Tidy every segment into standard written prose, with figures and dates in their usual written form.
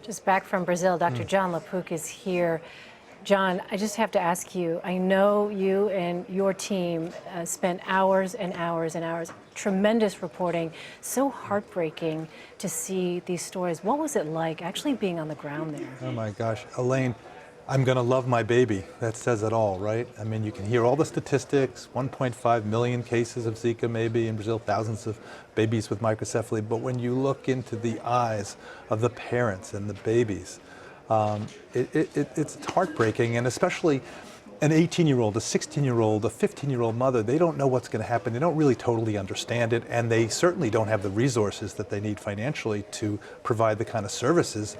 Just back from Brazil, Dr. Jon LaPook is here. Jon, I just have to ask you, I know you and your team spent hours and hours and hours, tremendous reporting, so heartbreaking to see these stories. What was it like actually being on the ground there? Oh my gosh, Elaine, I'm gonna love my baby. That says it all, right? I mean, you can hear all the statistics, 1.5 million cases of Zika maybe in Brazil, thousands of babies with microcephaly, but when you look into the eyes of the parents and the babies, it's heartbreaking, and especially an 18-year-old, a 16-year-old, a 15-year-old mother, they don't know what's going to happen. They don't really totally understand it, and they certainly don't have the resources that they need financially to provide the kind of services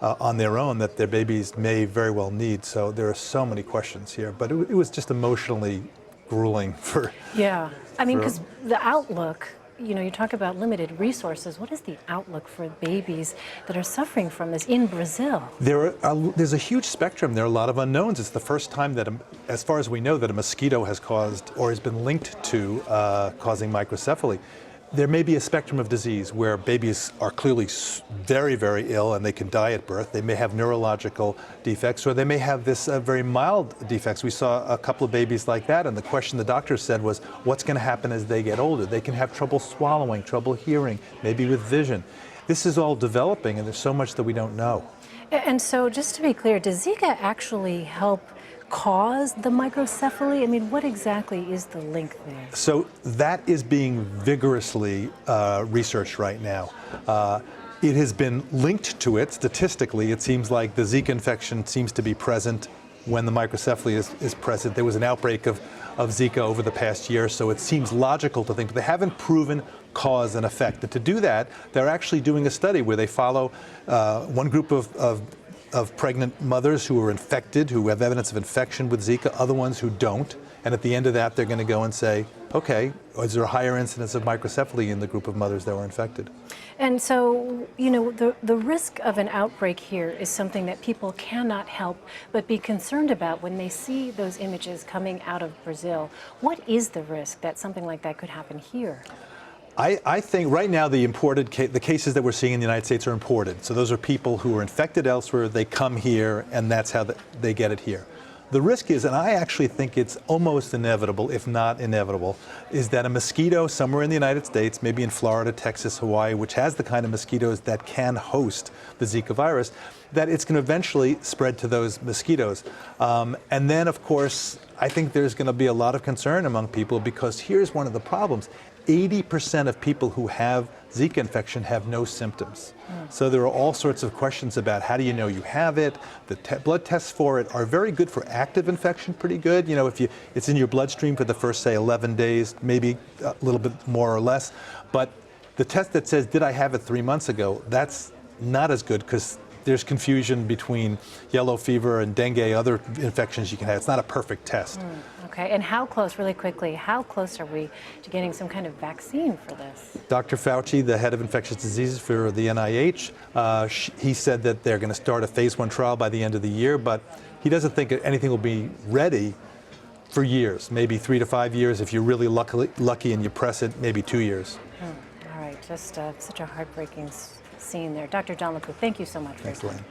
on their own that their babies may very well need. So there are so many questions here, but it was just emotionally grueling for... Yeah, I mean, because the outlook, you know, you talk about limited resources. What is the outlook for babies that are suffering from this in Brazil? There's a huge spectrum. There are a lot of unknowns. It's the first time that, as far as we know, that a mosquito has caused or has been linked to causing microcephaly. There may be a spectrum of disease where babies are clearly very, very ill and they can die at birth. They may have neurological defects, or they may have this very mild defects. We saw a couple of babies like that, and the question the doctor said was, what's going to happen as they get older? They can have trouble swallowing, trouble hearing, maybe with vision. This is all developing, and there's so much that we don't know. And so, just to be clear, does Zika actually help cause the microcephaly? I mean, what exactly is the link there? So that is being vigorously researched right now. It has been linked to it statistically. It seems like the Zika infection seems to be present when the microcephaly is present. There was an outbreak of Zika over the past year, so it seems logical to think, but they haven't proven cause and effect. And to do that, they're actually doing a study where they follow one group of pregnant mothers who are infected, who have evidence of infection with Zika, other ones who don't. And at the end of that, they're going to go and say, okay, is there a higher incidence of microcephaly in the group of mothers that were infected? And so, you know, the risk of an outbreak here is something that people cannot help but be concerned about when they see those images coming out of Brazil. What is the risk that something like that could happen here? I think right now the cases that we're seeing in the United States are imported. So those are people who are infected elsewhere, they come here, and that's how they get it here. The risk is, and I actually think it's almost inevitable, if not inevitable, is that a mosquito somewhere in the United States, maybe in Florida, Texas, Hawaii, which has the kind of mosquitoes that can host the Zika virus, that it's going to eventually spread to those mosquitoes. And then, of course, I think there's going to be a lot of concern among people, because here's one of the problems. 80% of people who have Zika infection have no symptoms. So there are all sorts of questions about how do you know you have it. The blood tests for it are very good for active infection, pretty good. You know, if it's in your bloodstream for the first, say, 11 days, maybe a little bit more or less. But the test that says, did I have it 3 months ago, that's not as good, because there's confusion between yellow fever and dengue, other infections you can have. It's not a perfect test. Okay, and how close, really quickly, how close are we to getting some kind of vaccine for this? Dr. Fauci, the head of infectious diseases for the NIH, he said that they're going to start a phase 1 trial by the end of the year, but he doesn't think anything will be ready for years, maybe 3 to 5 years. If you're really lucky and you press it, maybe 2 years. All right, just such a heartbreaking scene there. Dr. Jon LaPook, thank you so much for your time.